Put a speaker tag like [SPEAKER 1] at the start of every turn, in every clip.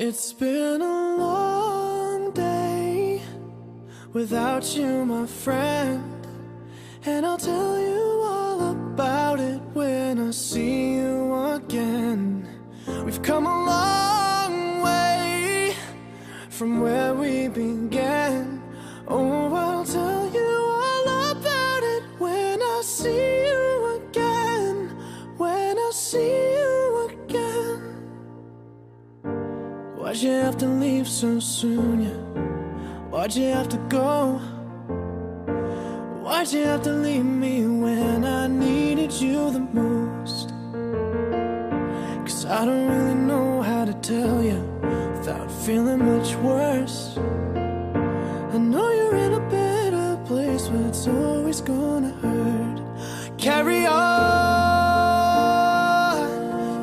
[SPEAKER 1] It's been a long day without you, my friend, and I'll tell you all about it when I see you again. We've come a long way from where we began. Oh, I'll tell you all about it when I see you again. When I see you again. Why'd you have to leave so soon, yeah? Why'd you have to go? Why'd you have to leave me when I needed you the most? 'Cause I don't really know how to tell you without feeling much worse. I know you're in a better place, but it's always gonna hurt. Carry on,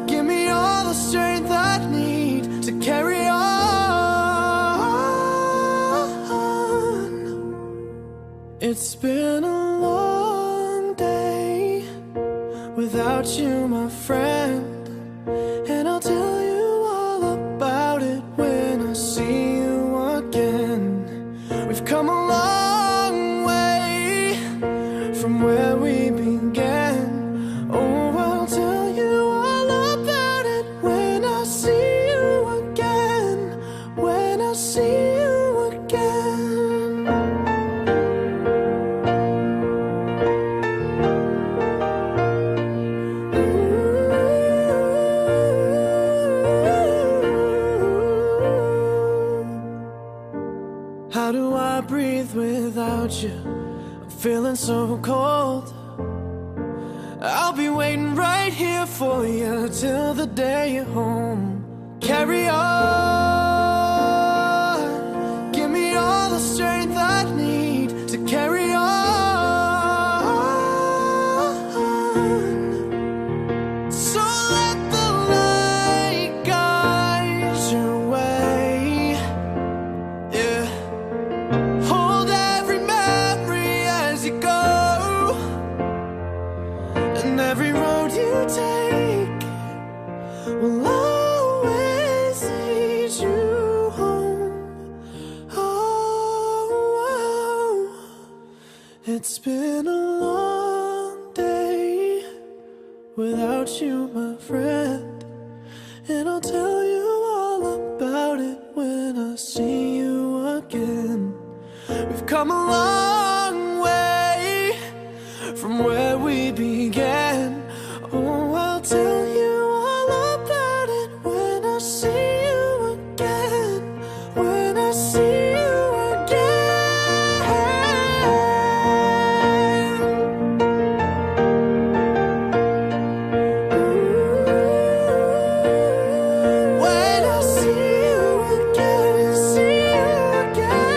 [SPEAKER 1] give me all the strength I need to carry on. It's been a long day without you, my friend, and I'll tell you all about it when I see you again. We've come a long way from where we began. Oh, I'll tell you all about it when I see you again. When I see you again. How do I breathe without you? I'm feeling so cold. I'll be waiting right here for you till the day you're home. Carry on, give me all the strength I need to carry on. So let the light guide your way, yeah. Hold every memory as you go, and every road you take will always lead you home. Oh, it's been a long day without you, my friend, and I'll tell you all about it when I see you again. We've come a long way from where we began. Oh, I'll tell you all about it when I see you again. When I see you again. When I see you again, see you again.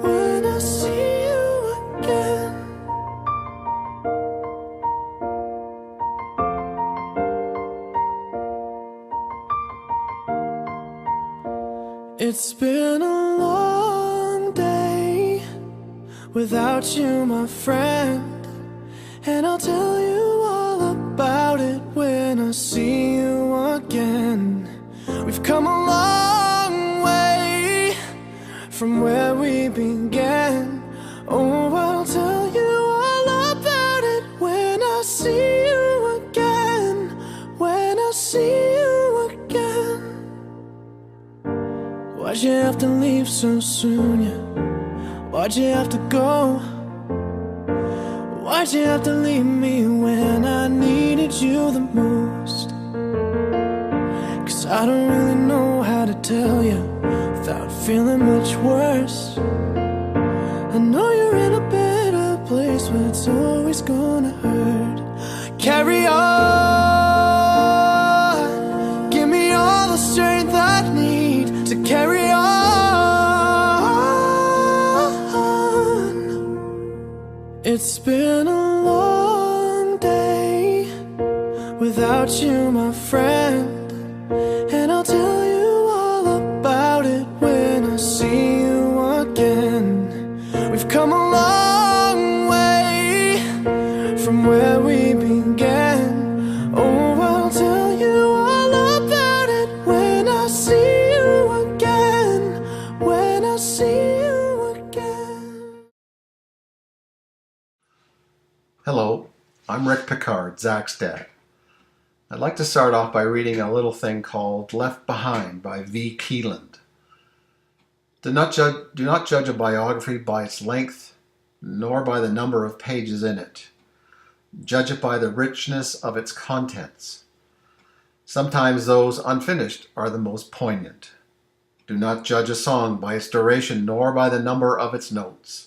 [SPEAKER 1] When I see you again. It's been a long day without you, my friend, and I'll tell you all about it when I see you again. We've come a long way from where we began. Oh, I'll tell you all about it when I see you again. When I see you again. Why'd you have to leave so soon, yeah? Why'd you have to go? Why'd you have to leave me when I needed you the most? 'Cause I don't really know how to tell you without feeling much worse. I know you're in a better place, but it's always gonna hurt. Carry on, give me all the strength I need to carry on. It's been a long day without you, my friend, and I'll tell you all about it when I see you again. We've come a long way
[SPEAKER 2] Hello, I'm Rick Picard, Zach's dad. I'd like to start off by reading a little thing called Left Behind by V. Keeland. Do not judge a biography by its length, nor by the number of pages in it. Judge it by the richness of its contents. Sometimes those unfinished are the most poignant. Do not judge a song by its duration, nor by the number of its notes.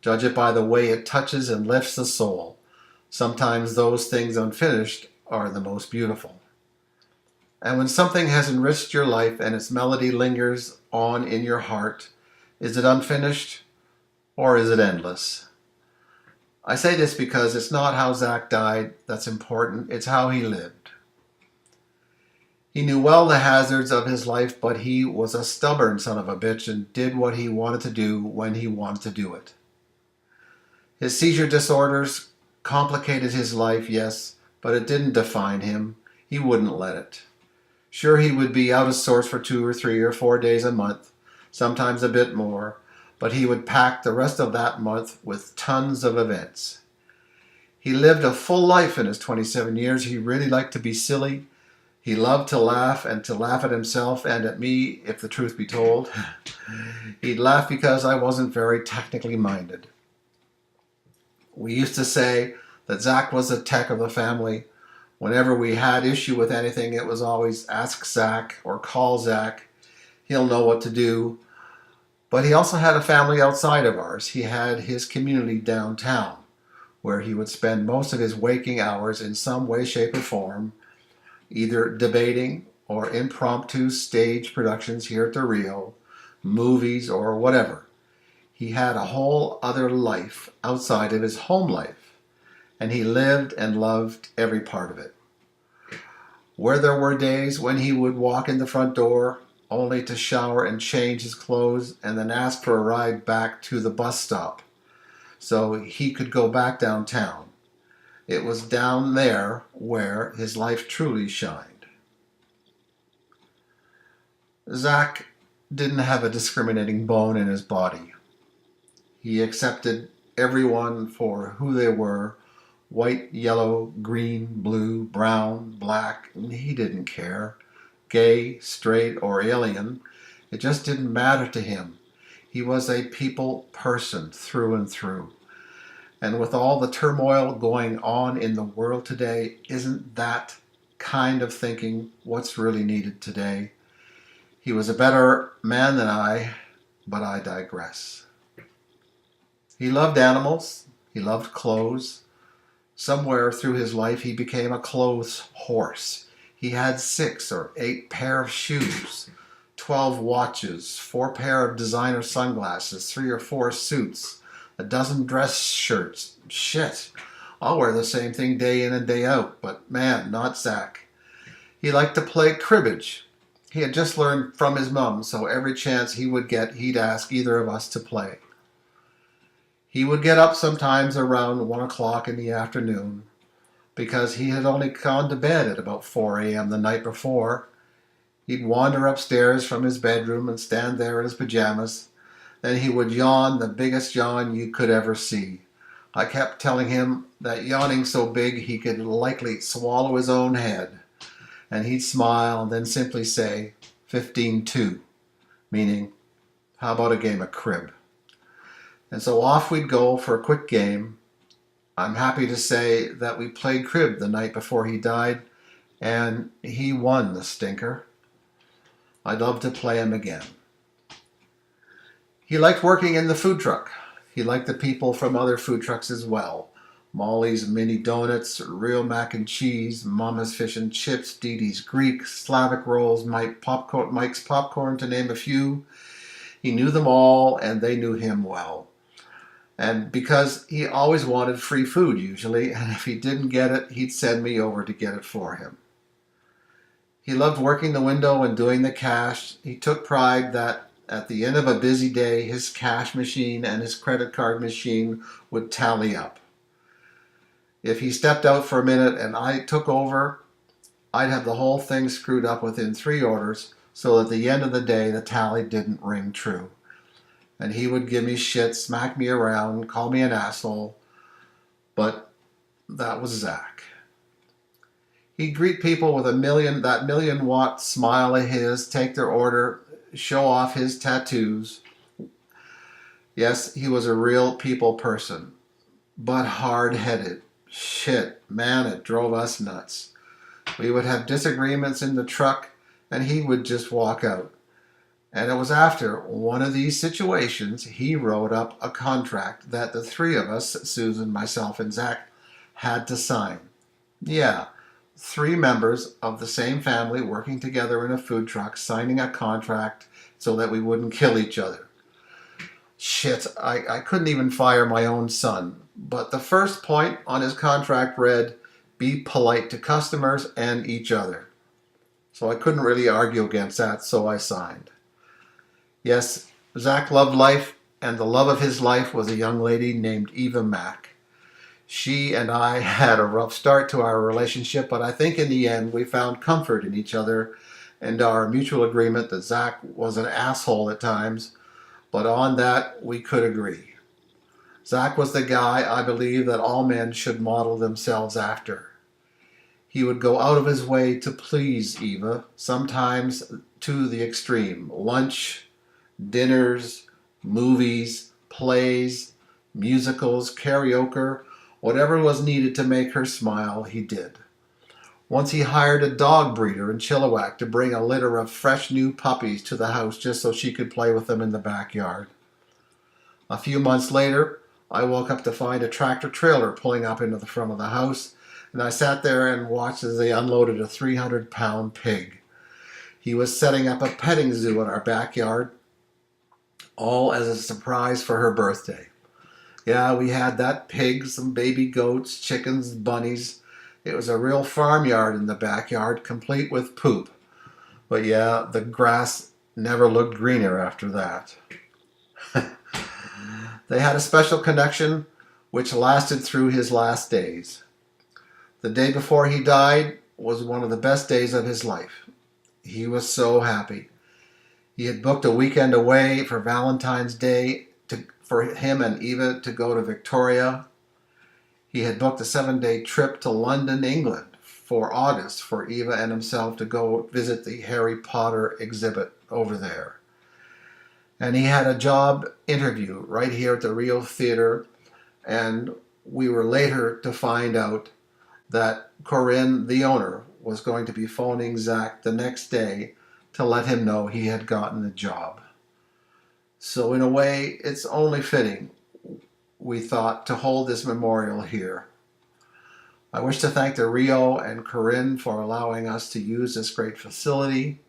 [SPEAKER 2] Judge it by the way it touches and lifts the soul. Sometimes those things unfinished are the most beautiful. And when something has enriched your life and its melody lingers on in your heart, is it unfinished or is it endless? I say this because it's not how Zach died that's important, it's how he lived. He knew well the hazards of his life, but he was a stubborn son of a bitch and did what he wanted to do when he wanted to do it. His seizure disorders complicated his life, yes, but it didn't define him. He wouldn't let it. Sure, he would be out of sorts for 2 or 3 or 4 days a month, sometimes a bit more, but he would pack the rest of that month with tons of events. He lived a full life in his 27 years. He really liked to be silly. He loved to laugh and to laugh at himself and at me, if the truth be told. He'd laugh because I wasn't very technically minded. We used to say that Zach was the tech of the family. Whenever we had issue with anything, it was always ask Zach or call Zach. He'll know what to do. But he also had a family outside of ours. He had his community downtown, where he would spend most of his waking hours in some way, shape, or form, either debating or impromptu stage productions here at the Rio, movies, or whatever. He had a whole other life outside of his home life, and he lived and loved every part of it. Where there were days when he would walk in the front door only to shower and change his clothes and then ask for a ride back to the bus stop so he could go back downtown. It was down there where his life truly shined. Zach didn't have a discriminating bone in his body. He accepted everyone for who they were, white, yellow, green, blue, brown, black, and he didn't care. Gay, straight, or alien, it just didn't matter to him. He was a people person through and through. And with all the turmoil going on in the world today, isn't that kind of thinking what's really needed today? He was a better man than I, but I digress. He loved animals. He loved clothes. Somewhere through his life, he became a clothes horse. He had 6 or 8 pair of shoes, 12 watches, 4 pair of designer sunglasses, 3 or 4 suits, a dozen dress shirts. Shit, I'll wear the same thing day in and day out, but man, not Zach. He liked to play cribbage. He had just learned from his mom, so every chance he would get, he'd ask either of us to play. He would get up sometimes around 1 o'clock in the afternoon because he had only gone to bed at about 4 a.m. the night before. He'd wander upstairs from his bedroom and stand there in his pajamas. Then he would yawn the biggest yawn you could ever see. I kept telling him that yawning so big he could likely swallow his own head. And he'd smile and then simply say, 15-2, meaning, how about a game of crib? And so off we'd go for a quick game. I'm happy to say that we played crib the night before he died, and he won the stinker. I'd love to play him again. He liked working in the food truck. He liked the people from other food trucks as well. Molly's Mini Donuts, Real Mac and Cheese, Mama's Fish and Chips, Dee Dee's Greek, Slavic Rolls, Mike's Popcorn, to name a few. He knew them all, and they knew him well. And because he always wanted free food, usually, and if he didn't get it, he'd send me over to get it for him. He loved working the window and doing the cash. He took pride that at the end of a busy day, his cash machine and his credit card machine would tally up. If he stepped out for a minute and I took over, I'd have the whole thing screwed up within 3 orders, so at the end of the day, the tally didn't ring true. And he would give me shit, smack me around, call me an asshole. But that was Zach. He'd greet people with that million-watt smile of his, take their order, show off his tattoos. Yes, he was a real people person, but hard-headed. Shit, man, it drove us nuts. We would have disagreements in the truck, and he would just walk out. And it was after one of these situations he wrote up a contract that the three of us, Susan, myself, and Zach, had to sign. Yeah, 3 members of the same family working together in a food truck, signing a contract so that we wouldn't kill each other. Shit, I couldn't even fire my own son. But the first point on his contract read, be polite to customers and each other. So I couldn't really argue against that, so I signed. Yes, Zach loved life, and the love of his life was a young lady named Eva Mack. She and I had a rough start to our relationship, but I think in the end we found comfort in each other and our mutual agreement that Zach was an asshole at times, but on that we could agree. Zach was the guy I believe that all men should model themselves after. He would go out of his way to please Eva, sometimes to the extreme. Lunch, dinners, movies, plays, musicals, karaoke, whatever was needed to make her smile, he did. Once he hired a dog breeder in Chilliwack to bring a litter of fresh new puppies to the house just so she could play with them in the backyard. A few months later, I woke up to find a tractor trailer pulling up into the front of the house, and I sat there and watched as they unloaded a 300-pound pig. He was setting up a petting zoo in our backyard, all as a surprise for her birthday. Yeah, we had that pig, some baby goats, chickens, bunnies. It was a real farmyard in the backyard, complete with poop. But yeah, the grass never looked greener after that. They had a special connection which lasted through his last days. The day before he died was one of the best days of his life. He was so happy. He had booked a weekend away for Valentine's Day for him and Eva to go to Victoria. He had booked a 7-day trip to London, England for August for Eva and himself to go visit the Harry Potter exhibit over there. And he had a job interview right here at the Rio Theatre, and we were later to find out that Corinne, the owner, was going to be phoning Zach the next day to let him know he had gotten the job. So in a way, it's only fitting, we thought, to hold this memorial here. I wish to thank the Rio and Corinne for allowing us to use this great facility.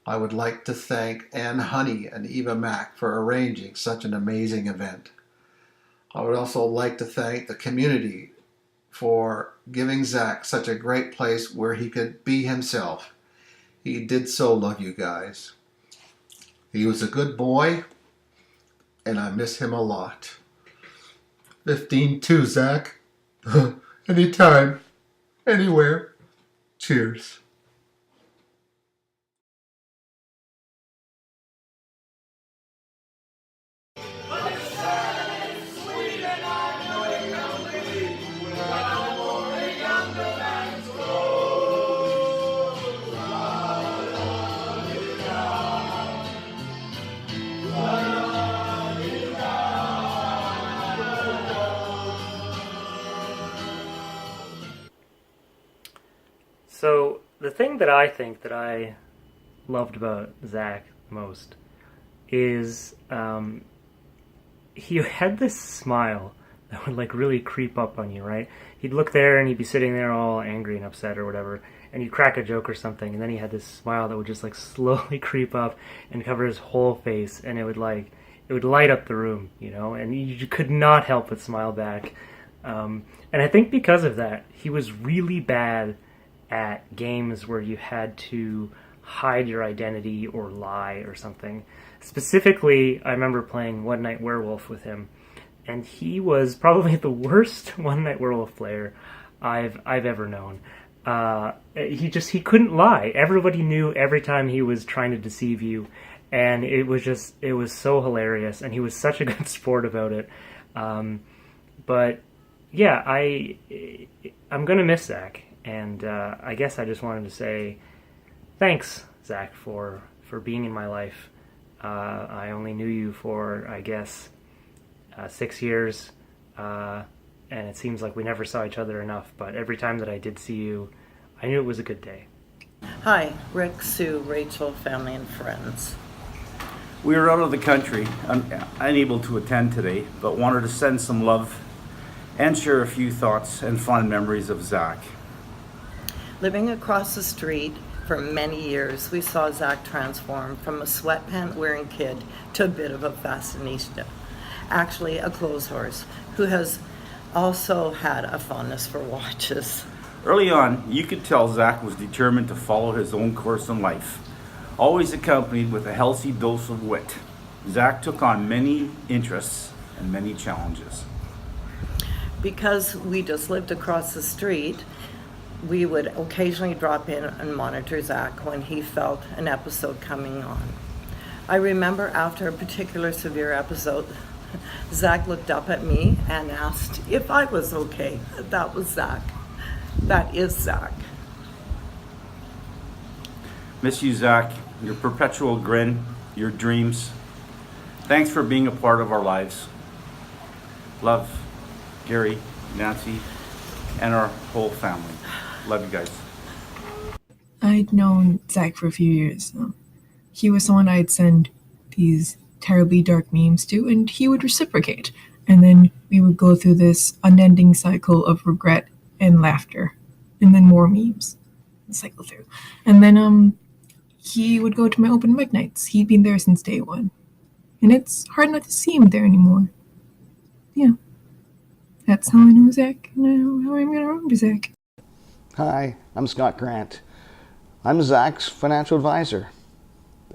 [SPEAKER 2] I would like to thank Anne Honey and Eva Mack for arranging such an amazing event. I would also like to thank the community for giving Zach such a great place where he could be himself. He did so love you guys. He was a good boy, and I miss him a lot. 15-2, Zach. Anytime, anywhere. Cheers.
[SPEAKER 3] So, the thing that I think that I loved about Zach most is he had this smile that would like really creep up on you, right? He'd look there and he'd be sitting there all angry and upset or whatever, and he'd crack a joke or something, and then he had this smile that would just like slowly creep up and cover his whole face, and it would light up the room, you know, and you could not help but smile back. And I think because of that, he was really bad at games where you had to hide your identity or lie or something. Specifically, I remember playing One Night Werewolf with him, and he was probably the worst One Night Werewolf player I've ever known. He couldn't lie. Everybody knew every time he was trying to deceive you, and it was so hilarious, and he was such a good sport about it. But yeah, I'm gonna miss Zach, and I guess I just wanted to say thanks, Zach, for being in my life. I only knew you for, I guess, 6 years, and it seems like we never saw each other enough. But every time that I did see you, I knew it was a good day.
[SPEAKER 4] Hi, Rick, Sue, Rachel, family, and friends.
[SPEAKER 5] We were out of the country, unable to attend today, but wanted to send some love and share a few thoughts and fond memories of Zach.
[SPEAKER 4] Living across the street for many years, we saw Zach transform from a sweatpant-wearing kid to a bit of a fashionista. Actually, a clothes horse who has also had a fondness for watches.
[SPEAKER 5] Early on, you could tell Zach was determined to follow his own course in life, always accompanied with a healthy dose of wit. Zach took on many interests and many challenges.
[SPEAKER 4] Because we just lived across the street, we would occasionally drop in and monitor Zach when he felt an episode coming on. I remember after a particular severe episode, Zach looked up at me and asked if I was okay. That was Zach. That is Zach.
[SPEAKER 5] Miss you, Zach, your perpetual grin, your dreams. Thanks for being a part of our lives. Love, Gary, Nancy, and our whole family. Love you guys.
[SPEAKER 6] I'd known Zach for a few years. He was someone I'd send these terribly dark memes to, and he would reciprocate. And then we would go through this unending cycle of regret and laughter, and then more memes cycle through. And then he would go to my open mic nights. He'd been there since day one. And it's hard not to see him there anymore. Yeah. That's how I know Zach, and I know how I'm going to remember Zach.
[SPEAKER 7] Hi, I'm Scott Grant. I'm Zach's financial advisor.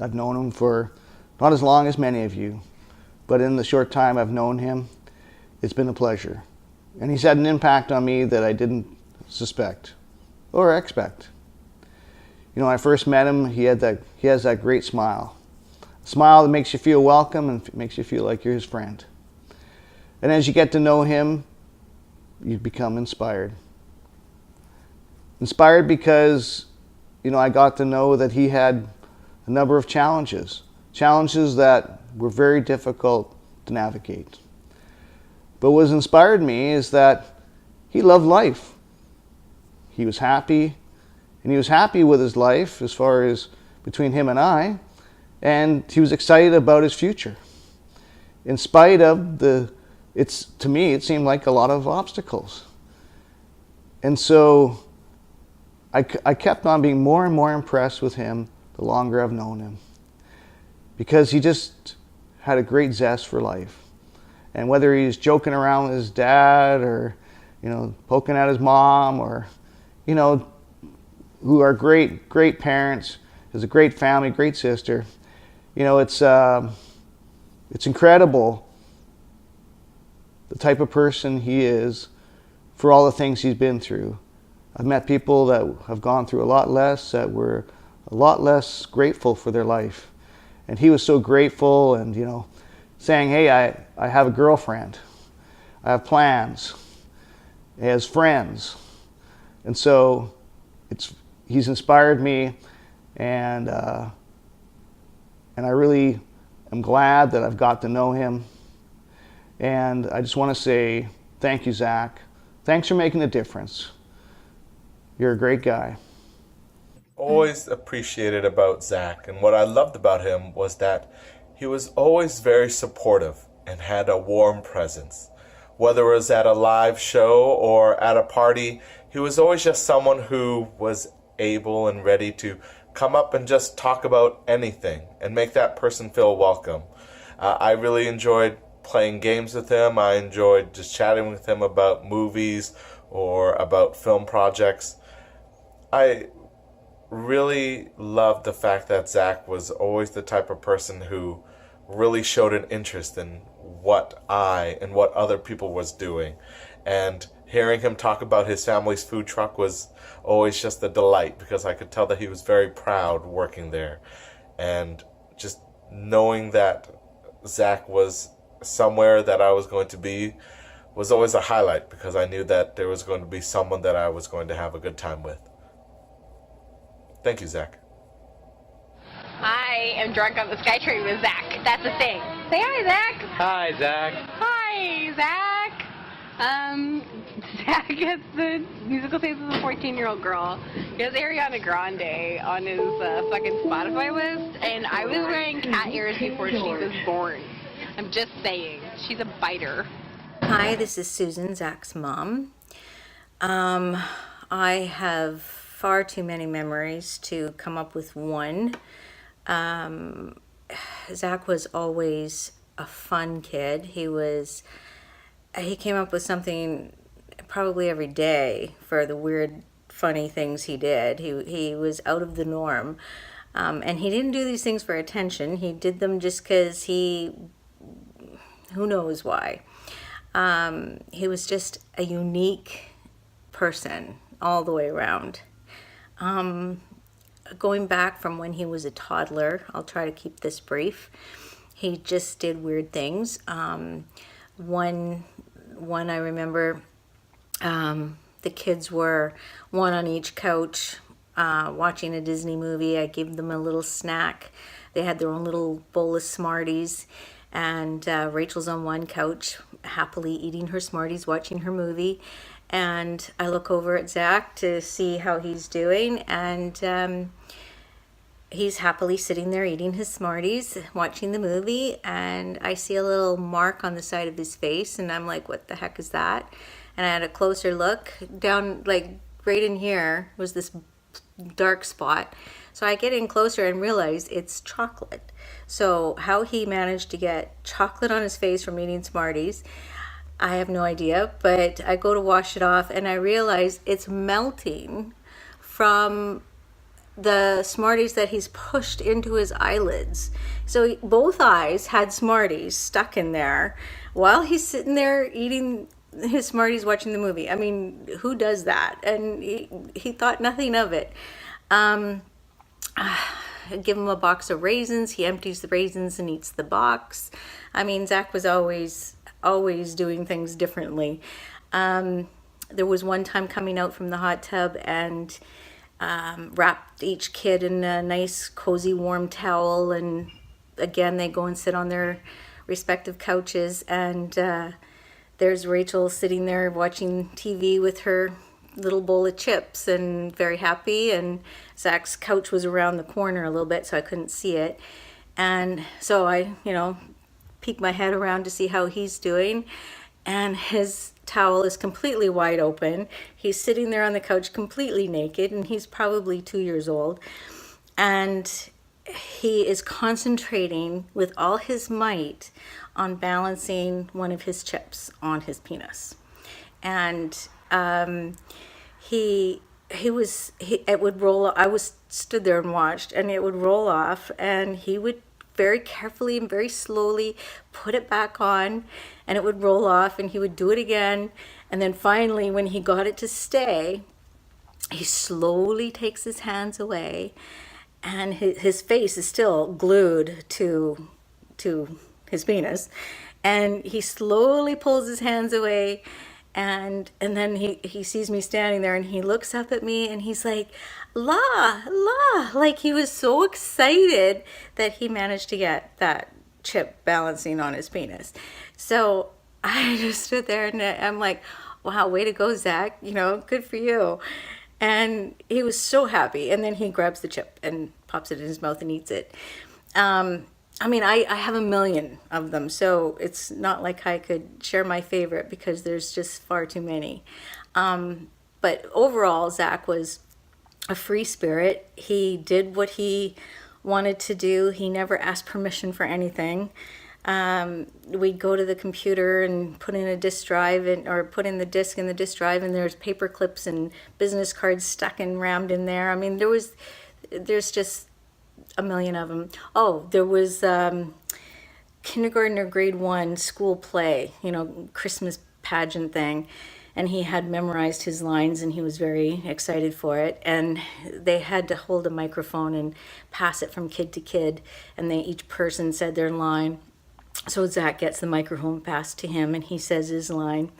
[SPEAKER 7] I've known him for not as long as many of you, but in the short time I've known him, it's been a pleasure. And he's had an impact on me that I didn't suspect or expect. You know, when I first met him, he has that great smile. A smile that makes you feel welcome and makes you feel like you're his friend. And as you get to know him, you become inspired. Inspired because, you know, I got to know that he had a number of challenges that were very difficult to navigate. But what inspired me is that he loved life. He was happy, and he was happy with his life as far as between him and he was excited about his future. In spite of to me, it seemed like a lot of obstacles. And so I kept on being more and more impressed with him the longer I've known him, because he just had a great zest for life. And whether he's joking around with his dad or, you know, poking at his mom or, you know, who are great parents, has a great family, great sister, you know, it's incredible the type of person he is for all the things he's been through. I've met people that have gone through a lot less, that were a lot less grateful for their life. And he was so grateful and, you know, saying, hey, I have a girlfriend. I have plans. He has friends. And so he's inspired me, and I really am glad that I've got to know him. And I just want to say thank you, Zach. Thanks for making a difference. You're a great guy.
[SPEAKER 8] Always appreciated about Zach, and what I loved about him was that he was always very supportive and had a warm presence. Whether it was at a live show or at a party, he was always just someone who was able and ready to come up and just talk about anything and make that person feel welcome. I really enjoyed playing games with him. I enjoyed just chatting with him about movies or about film projects. I really loved the fact that Zach was always the type of person who really showed an interest in what I and what other people was doing. And hearing him talk about his family's food truck was always just a delight, because I could tell that he was very proud working there. And just knowing that Zach was somewhere that I was going to be was always a highlight because I knew that there was going to be someone that I was going to have a good time with. Thank you, Zach.
[SPEAKER 9] I am drunk on the SkyTrain with Zach. That's the thing. Say hi, Zach.
[SPEAKER 10] Hi, Zach.
[SPEAKER 9] Hi, Zach. Zach has the musical taste of a 14-year-old girl. He has Ariana Grande on his fucking Spotify list, and I was wearing cat ears before she was born. I'm just saying. She's a biter.
[SPEAKER 11] Hi, this is Susan, Zach's mom. I have far too many memories to come up with one. Zach was always a fun kid. He came up with something probably every day for the weird, funny things he did. He was out of the norm. And he didn't do these things for attention. He did them just because who knows why. He was just a unique person all the way around. Going back from when he was a toddler, I'll try to keep this brief. He just did weird things. One I remember, the kids were one on each couch watching a Disney movie. I gave them a little snack. They had their own little bowl of Smarties. And Rachel's on one couch, happily eating her Smarties, watching her movie. And I look over at Zach to see how he's doing. And he's happily sitting there eating his Smarties, watching the movie. And I see a little mark on the side of his face. And I'm like, what the heck is that? And I had a closer look. Down, like, right in here was this dark spot. So I get in closer and realize it's chocolate. So how he managed to get chocolate on his face from eating Smarties, I have no idea. But I go to wash it off and I realize it's melting from the Smarties that he's pushed into his eyelids. So both eyes had Smarties stuck in there while he's sitting there eating his Smarties watching the movie. I mean, who does that? And he thought nothing of it. I give him a box of raisins. He empties the raisins and eats the box. I mean, Zach was always doing things differently. There was one time coming out from the hot tub and wrapped each kid in a nice, cozy, warm towel. And again, they go and sit on their respective couches. And there's Rachel sitting there watching TV with her little bowl of chips and very happy. And Zach's couch was around the corner a little bit, so I couldn't see it. And so I, peek my head around to see how he's doing. And his towel is completely wide open. He's sitting there on the couch completely naked, and he's probably 2 years old. And he is concentrating with all his might on balancing one of his chips on his penis. And it would roll. I stood there and watched, and it would roll off, and he would very carefully and very slowly put it back on, and it would roll off, and he would do it again. And then finally, when he got it to stay, he slowly takes his hands away, and his face is still glued to his penis, and he slowly pulls his hands away. And then he sees me standing there, and he looks up at me, and he's like, La, like he was so excited that he managed to get that chip balancing on his penis. So I just stood there and I'm like, wow, way to go, Zach, good for you. And he was so happy. And then he grabs the chip and pops it in his mouth and eats it. I have a million of them, so it's not like I could share my favorite because there's just far too many. But overall, Zach was a free spirit. He did what he wanted to do. He never asked permission for anything. We'd go to the computer and put in a disk drive or put in the disk in the disk drive, and there's paper clips and business cards stuck and rammed in there. I mean, there's just a million of them. Oh, there was kindergarten or grade 1 school play, Christmas pageant thing. And he had memorized his lines, and he was very excited for it. And they had to hold a microphone and pass it from kid to kid. And each person said their line. So Zach gets the microphone passed to him, and he says his line.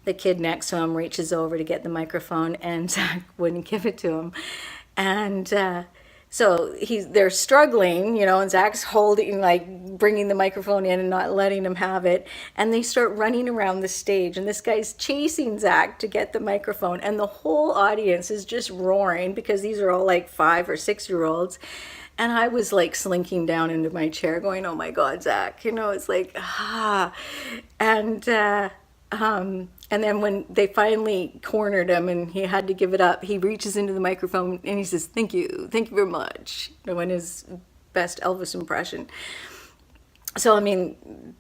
[SPEAKER 11] The kid next to him reaches over to get the microphone, and Zach wouldn't give it to him. And so they're struggling, and Zach's holding, like, bringing the microphone in and not letting him have it. And they start running around the stage, and this guy's chasing Zach to get the microphone. And the whole audience is just roaring because these are all like 5 or 6-year-olds. And I was like slinking down into my chair going, oh my God, Zach, it's like, And then when they finally cornered him and he had to give it up, he reaches into the microphone and he says, thank you very much, in his best Elvis impression. So,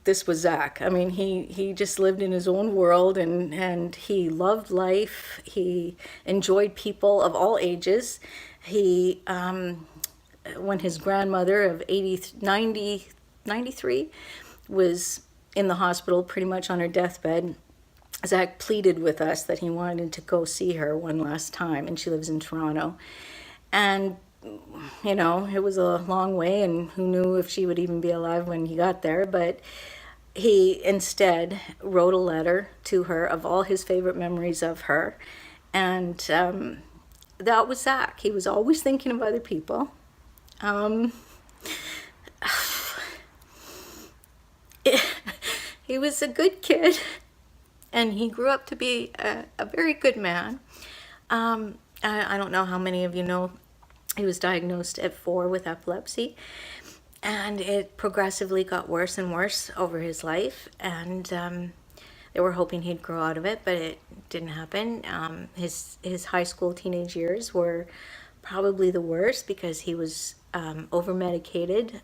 [SPEAKER 11] this was Zach. He just lived in his own world, and he loved life. He enjoyed people of all ages. He, when his grandmother of 93 was in the hospital pretty much on her deathbed, Zach pleaded with us that he wanted to go see her one last time, and she lives in Toronto. And, it was a long way, and who knew if she would even be alive when he got there, but he instead wrote a letter to her of all his favorite memories of her, and that was Zach. He was always thinking of other people. He was a good kid, and he grew up to be a very good man. I don't know how many of you know, he was diagnosed at 4 with epilepsy, and it progressively got worse and worse over his life, and they were hoping he'd grow out of it, but it didn't happen. His high school teenage years were probably the worst because he was over-medicated,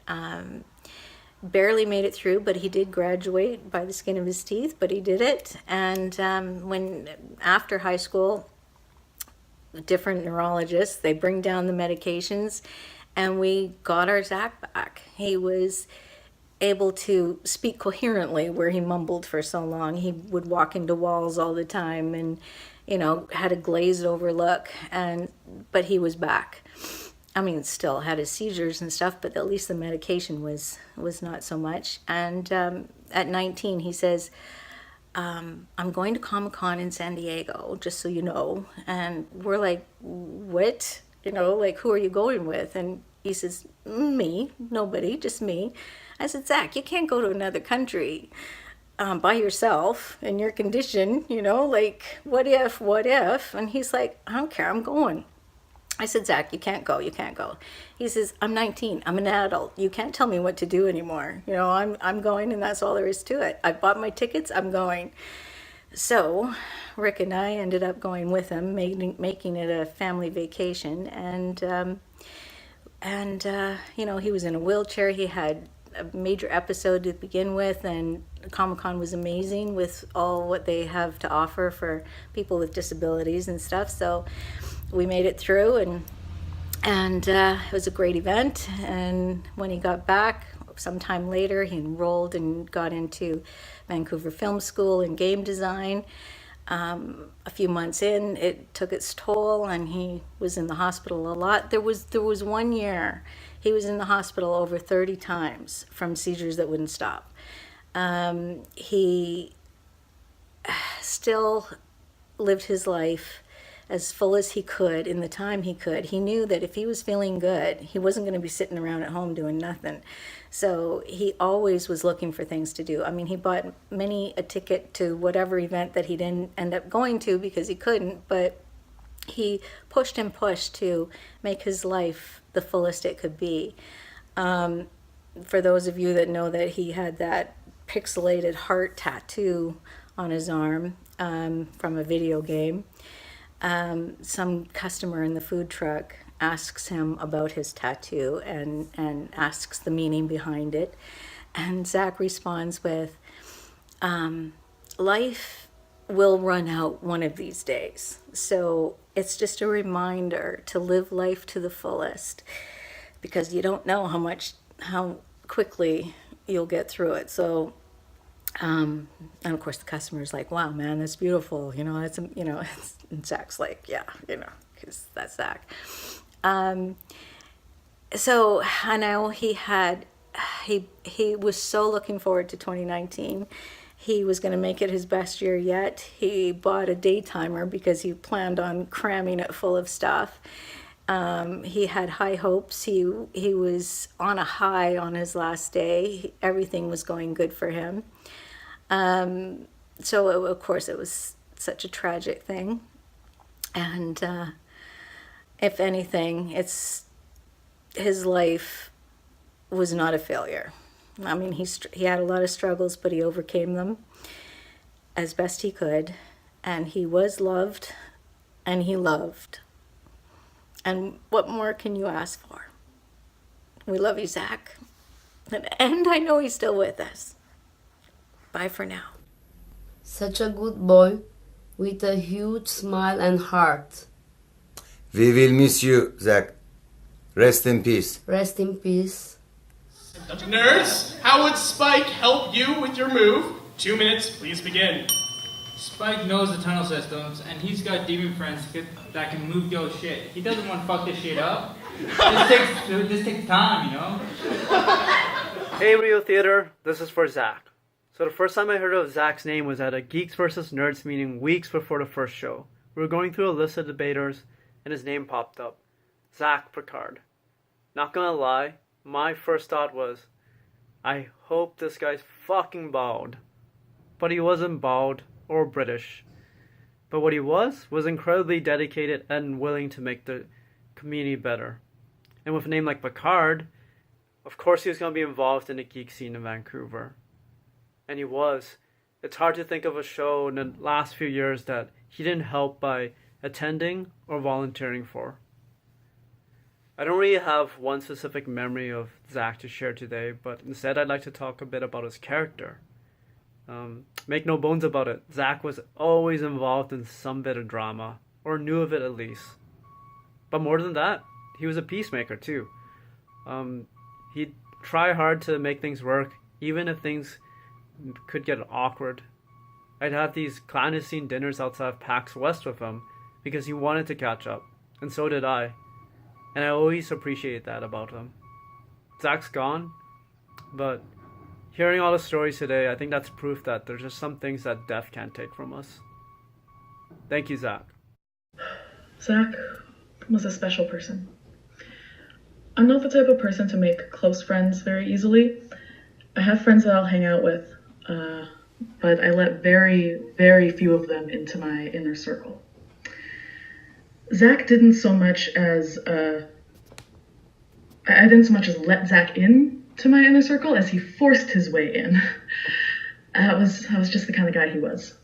[SPEAKER 11] barely made it through, but he did graduate by the skin of his teeth, but he did it. And after high school, different neurologists, they bring down the medications, and we got our Zach back. He was able to speak coherently where he mumbled for so long. He would walk into walls all the time and, had a glazed over look, but he was back. Still had his seizures and stuff, but at least the medication was not so much. And at 19, he says, I'm going to Comic-Con in San Diego, just so you know. And we're like, what? Who are you going with? And he says, me, nobody, just me. I said, Zach, you can't go to another country by yourself in your condition, what if? And he's like, I don't care, I'm going. I said, Zach, you can't go. He says, I'm 19, I'm an adult. You can't tell me what to do anymore. I'm going, and that's all there is to it. I bought my tickets, I'm going. So Rick and I ended up going with him, making it a family vacation. And he was in a wheelchair. He had a major episode to begin with, and Comic-Con was amazing with all what they have to offer for people with disabilities and stuff. So we made it through, and it was a great event. And when he got back, sometime later, he enrolled and got into Vancouver Film School in game design. A few months in, it took its toll, and he was in the hospital a lot. There was 1 year he was in the hospital over 30 times from seizures that wouldn't stop. He still lived his life as full as he could in the time he could. He knew that if he was feeling good, he wasn't going to be sitting around at home doing nothing. So he always was looking for things to do. He bought many a ticket to whatever event that he didn't end up going to because he couldn't, but he pushed and pushed to make his life the fullest it could be. For those of you that know that he had that pixelated heart tattoo on his arm from a video game, some customer in the food truck asks him about his tattoo and asks the meaning behind it. And Zach responds with, life will run out one of these days. So it's just a reminder to live life to the fullest, because you don't know how quickly you'll get through it. So and of course the customer's like, wow, man, that's beautiful. That's, and Zach's like, yeah, because that's Zach. So I know he had he was so looking forward to 2019. He was going to make it his best year yet. He bought a day timer because he planned on cramming it full of stuff. He had high hopes. He was on a high on his last day. Everything was going good for him. So of course it was such a tragic thing. And if anything, his life was not a failure. I mean, he had a lot of struggles, but he overcame them as best he could. And he was loved, and he loved. And what more can you ask for? We love you, Zach. And I know he's still with us. Bye for now.
[SPEAKER 10] Such a good boy with a huge smile and heart.
[SPEAKER 12] We will miss you, Zach. Rest in peace.
[SPEAKER 10] Rest in peace.
[SPEAKER 13] Nerds, how would Spike help you with your move? 2 minutes, please begin.
[SPEAKER 14] Spike knows the tunnel systems, and he's got demon friends that can move yo shit. He doesn't want to fuck this shit up. This takes time, you know?
[SPEAKER 15] Hey, Rio Theater, this is for Zach. So the first time I heard of Zach's name was at a Geeks vs. Nerds meeting weeks before the first show. We were going through a list of debaters, and his name popped up. Zach Picard. Not gonna lie, my first thought was, I hope this guy's fucking bald. But he wasn't bald or British. But what he was incredibly dedicated and willing to make the community better. And with a name like Picard, of course he was going to be involved in the geek scene in Vancouver. And he was. It's hard to think of a show in the last few years that he didn't help by attending or volunteering for. I don't really have one specific memory of Zach to share today, but instead I'd like to talk a bit about his character. Make no bones about it, Zach was always involved in some bit of drama, or knew of it at least. But more than that, he was a peacemaker too. He'd try hard to make things work, even if things could get awkward. I'd have these clandestine dinners outside of PAX West with him, because he wanted to catch up, and so did I. And I always appreciated that about him. Zach's gone, but hearing all the stories today, I think that's proof that there's just some things that death can't take from us. Thank you, Zach.
[SPEAKER 16] Zach was a special person. I'm not the type of person to make close friends very easily. I have friends that I'll hang out with, but I let very, very few of them into my inner circle. Zach didn't so much as, I didn't so much as let Zach in to my inner circle as he forced his way in. I was just the kind of guy he was.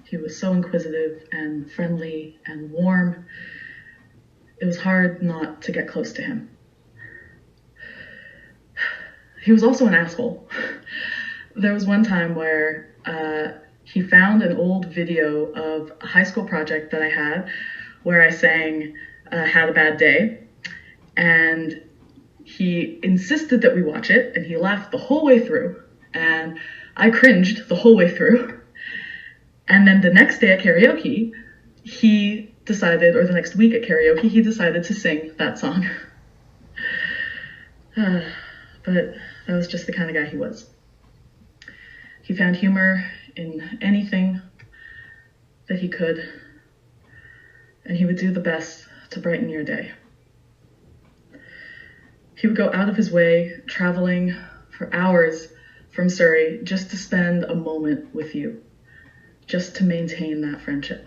[SPEAKER 16] He was so inquisitive and friendly and warm. It was hard not to get close to him. He was also an asshole. There was one time where he found an old video of a high school project that I had where I sang Had a Bad Day, and he insisted that we watch it, and he laughed the whole way through, and I cringed the whole way through. And then the next day at karaoke, he decided, or the next week at karaoke, he decided to sing that song. But that was just the kind of guy he was. He found humor in anything that he could, and he would do the best to brighten your day. He would go out of his way, traveling for hours from Surrey, just to spend a moment with you, just to maintain that friendship.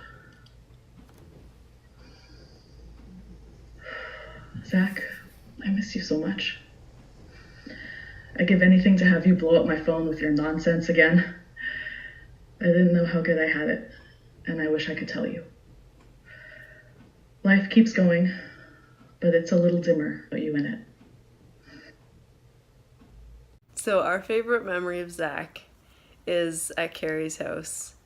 [SPEAKER 16] Zach, I miss you so much. I'd give anything to have you blow up my phone with your nonsense again. I didn't know how good I had it, and I wish I could tell you. Life keeps going, but it's a little dimmer without you in it.
[SPEAKER 17] So our favorite memory of Zach is at Carrie's house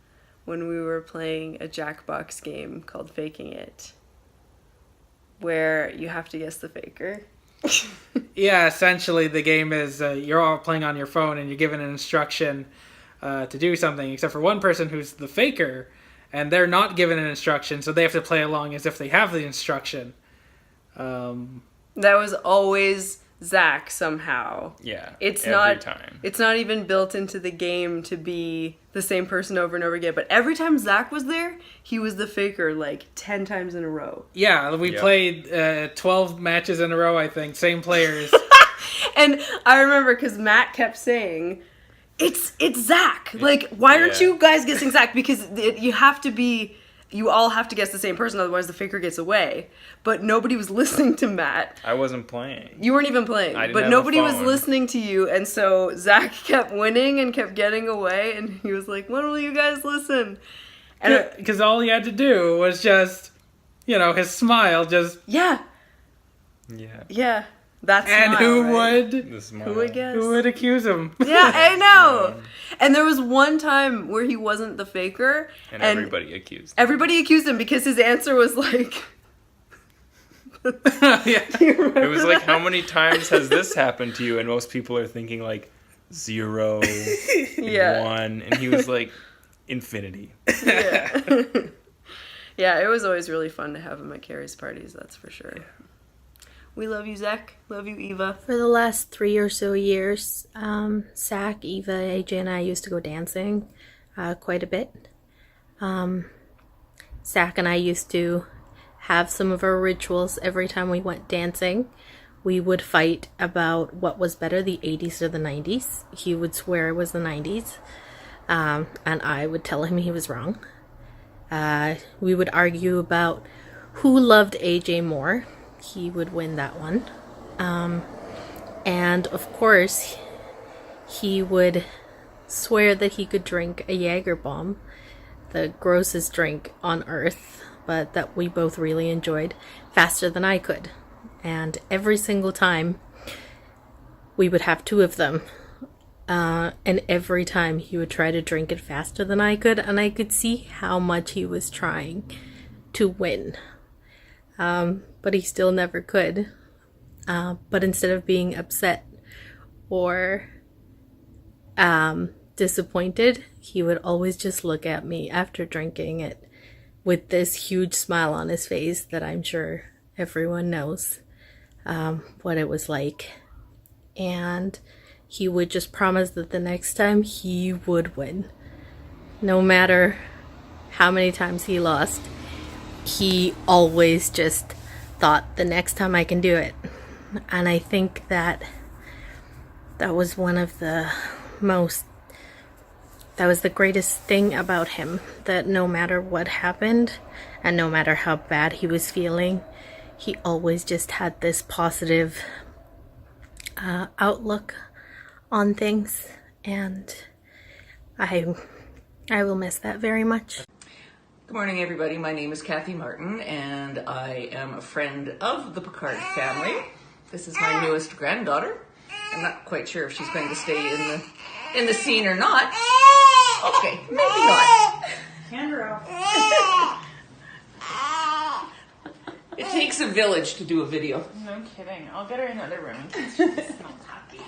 [SPEAKER 17] when we were playing a Jackbox game called Faking It, where you have to guess the faker.
[SPEAKER 18] Yeah, essentially the game is you're all playing on your phone and you're given an instruction to do something, except for one person who's the faker, and they're not given an instruction, so they have to play along as if they have the instruction.
[SPEAKER 17] That was always Zach somehow.
[SPEAKER 19] Yeah,
[SPEAKER 17] It's
[SPEAKER 19] every
[SPEAKER 17] not
[SPEAKER 19] time.
[SPEAKER 17] It's not even built into the game to be the same person over and over again. But every time Zach was there, he was the faker like 10 times in a row.
[SPEAKER 18] Yeah, we
[SPEAKER 19] Yep.
[SPEAKER 18] played 12 matches in a row, I think. Same players.
[SPEAKER 17] And I remember because Matt kept saying, "It's Zach. Like, why aren't
[SPEAKER 19] Yeah.
[SPEAKER 17] you guys guessing Zach? Because you all have to guess the same person, otherwise the faker gets away." But nobody was listening to Matt.
[SPEAKER 19] I wasn't playing.
[SPEAKER 17] You weren't even playing,
[SPEAKER 19] I didn't
[SPEAKER 17] but
[SPEAKER 19] have a
[SPEAKER 17] nobody was
[SPEAKER 19] phone.
[SPEAKER 17] listening to you, and so Zach kept winning and kept getting away, and he was like, "When will you guys listen?" And
[SPEAKER 18] Because all he had to do was just, his smile just...
[SPEAKER 17] yeah,
[SPEAKER 19] Yeah.
[SPEAKER 17] that's
[SPEAKER 18] And
[SPEAKER 17] smile,
[SPEAKER 18] who
[SPEAKER 17] right?
[SPEAKER 18] would...
[SPEAKER 19] The smile.
[SPEAKER 17] Who would guess?
[SPEAKER 18] Who would accuse him?
[SPEAKER 17] Yeah, I know. And there was one time where he wasn't the faker,
[SPEAKER 19] And everybody accused.
[SPEAKER 17] Everybody accused him because his answer was like,
[SPEAKER 19] It was like, how many times has this happened to you? And most people are thinking like 0,
[SPEAKER 17] Yeah.
[SPEAKER 19] 1, and he was like infinity.
[SPEAKER 17] yeah. Yeah, it was always really fun to have him at Carrie's parties, that's for sure. We love you, Zach. Love you, Eva.
[SPEAKER 20] For the last 3 or so years, Zach, Eva, AJ, and I used to go dancing quite a bit. Zach and I used to have some of our rituals every time we went dancing. We would fight about what was better, the 80s or the 90s. He would swear it was the 90s, and I would tell him he was wrong. We would argue about who loved AJ more. He would win that one. And of course, he would swear that he could drink a Jaeger bomb, the grossest drink on earth, but that we both really enjoyed, faster than I could. And every single time, we would have 2 of them. And every time he would try to drink it faster than I could, and I could see how much he was trying to win. But he still never could. But instead of being upset or disappointed, he would always just look at me after drinking it with this huge smile on his face that I'm sure everyone knows what it was like. And he would just promise that the next time he would win. No matter how many times he lost, he always just thought, the next time I can do it. And I think that was one of the that was the greatest thing about him, that no matter what happened and no matter how bad he was feeling, he always just had this positive outlook on things, and I will miss that very much.
[SPEAKER 21] Good morning, everybody. My name is Kathy Martin, and I am a friend of the Picard family. This is my newest granddaughter. I'm not quite sure if she's going to stay in the scene or not. Okay, maybe not. Hand her off. It takes a village to do a video.
[SPEAKER 22] No kidding. I'll get her in another room in case she smells happy.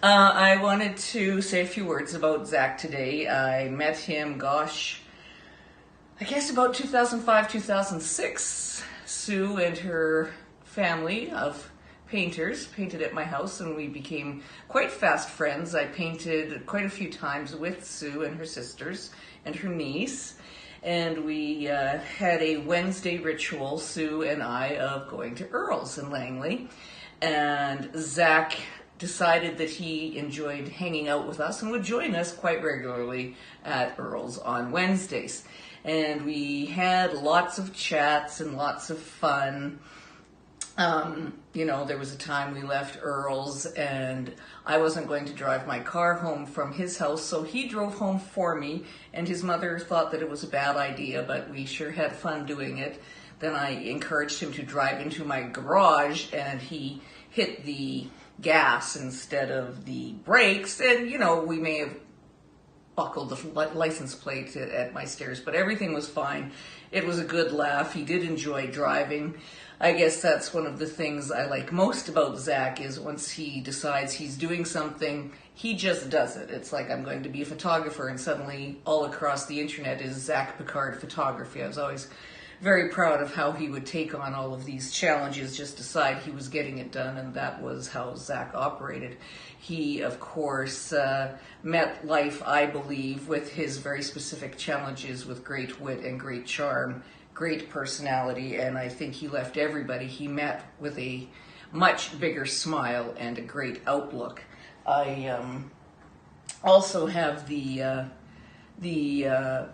[SPEAKER 21] I wanted to say a few words about Zach today. I met him, I guess about 2005, 2006. Sue and her family of painters painted at my house, and we became quite fast friends. I painted quite a few times with Sue and her sisters and her niece. And we had a Wednesday ritual, Sue and I, of going to Earl's in Langley. And Zach decided that he enjoyed hanging out with us and would join us quite regularly at Earl's on Wednesdays. And we had lots of chats and lots of fun. There was a time we left Earl's and I wasn't going to drive my car home from his house, so he drove home for me, and his mother thought that it was a bad idea, but we sure had fun doing it. Then I encouraged him to drive into my garage, and he hit the gas instead of the brakes, and we may have buckled the license plate at my stairs, but everything was fine. It was a good laugh. He did enjoy driving. I guess that's one of the things I like most about Zach, is once he decides he's doing something, he just does it. It's like, I'm going to be a photographer, and suddenly all across the internet is Zach Picard Photography. I was always very proud of how he would take on all of these challenges, just decide he was getting it done, and that was how Zach operated. He, of course, met life, I believe, with his very specific challenges with great wit and great charm, great personality, and I think he left everybody he met with a much bigger smile and a great outlook. I also have the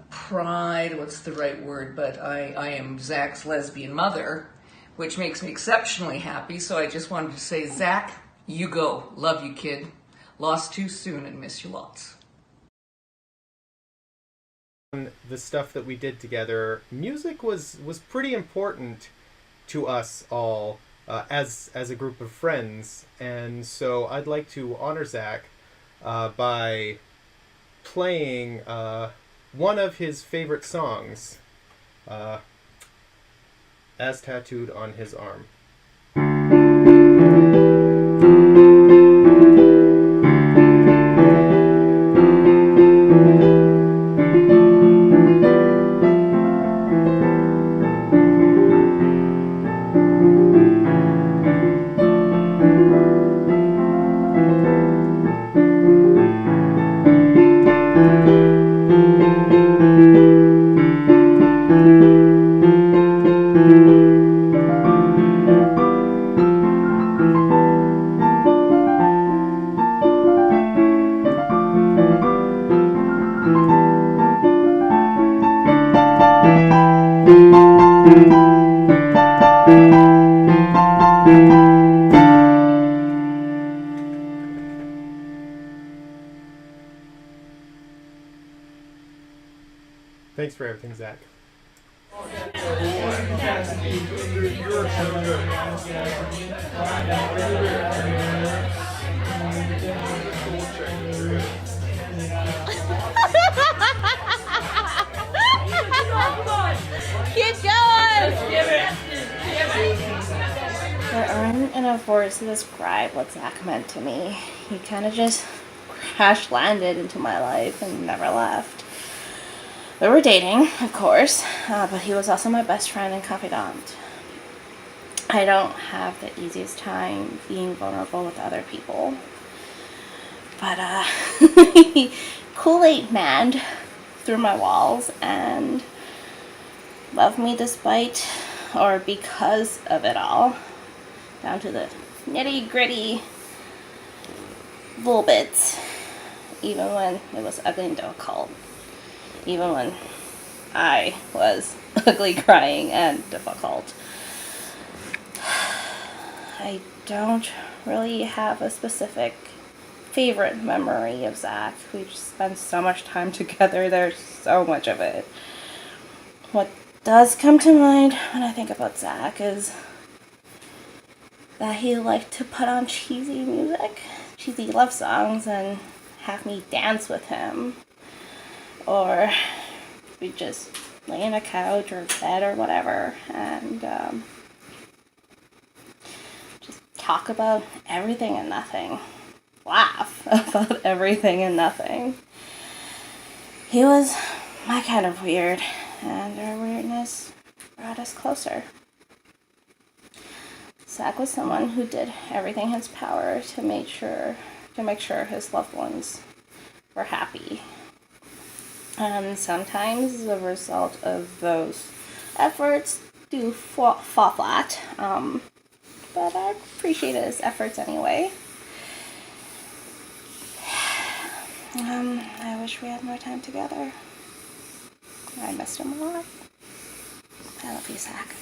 [SPEAKER 21] pride, what's the right word, but I am Zach's lesbian mother, which makes me exceptionally happy, so I just wanted to say, Zach, you go. Love you, kid. Lost too soon and miss you lots.
[SPEAKER 1] The stuff that we did together, music was pretty important to us all as a group of friends, and so I'd like to honor Zach by playing one of his favorite songs, As Tattooed on His Arm. Thanks for everything, Zach.
[SPEAKER 2] Keep going!
[SPEAKER 23] There aren't enough words to describe what Zach meant to me. He kind of just crash landed into my life and never left. We were dating, of course, but he was also my best friend and confidant. I don't have the easiest time being vulnerable with other people, but Kool-Aid Man through my walls and loved me despite or because of it all, down to the nitty-gritty little bits, even when it was ugly and difficult. Even when I was ugly, crying, and difficult. I don't really have a specific favorite memory of Zach. We just spent so much time together. There's so much of it. What does come to mind when I think about Zach is that he liked to put on cheesy music, cheesy love songs, and have me dance with him. Or we just lay on a couch or bed or whatever and just talk about everything and nothing. Laugh about everything and nothing. He was my kind of weird, and our weirdness brought us closer. Zach was someone who did everything in his power to make sure his loved ones were happy. And sometimes the result of those efforts do fall flat, but I appreciated his efforts anyway. I wish we had more time together. I missed him a lot. I love you, Zach.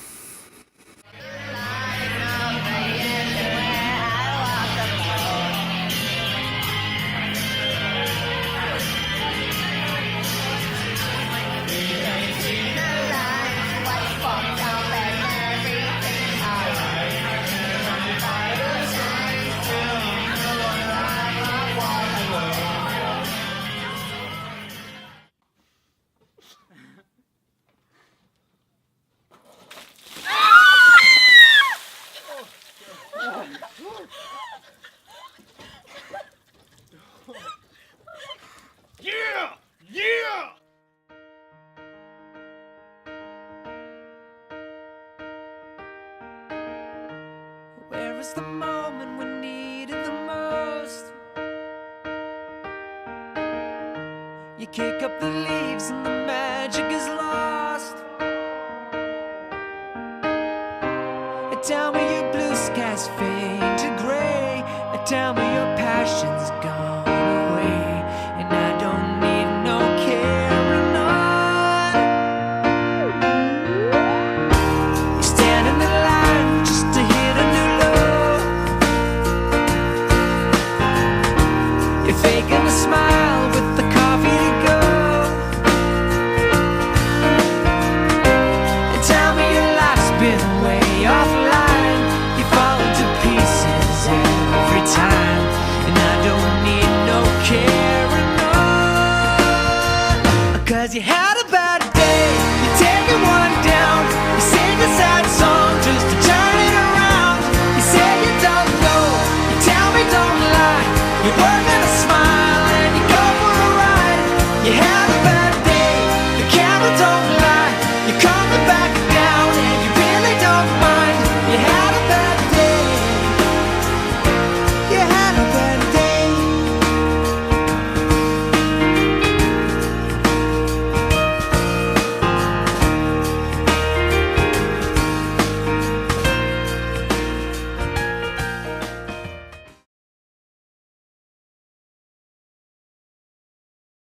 [SPEAKER 2] us the moment we needed the most. You kick up the leaves and the magic is lost. Tell me your blue skies fade to gray. Tell me your passion's gone away, and I don't need no carrying on. You stand in the line just to hit a new low. You're faking a smile with the coffee to go. And tell me your life's been way offline. You fall into pieces every time, and I don't need no carrying on, 'cause you have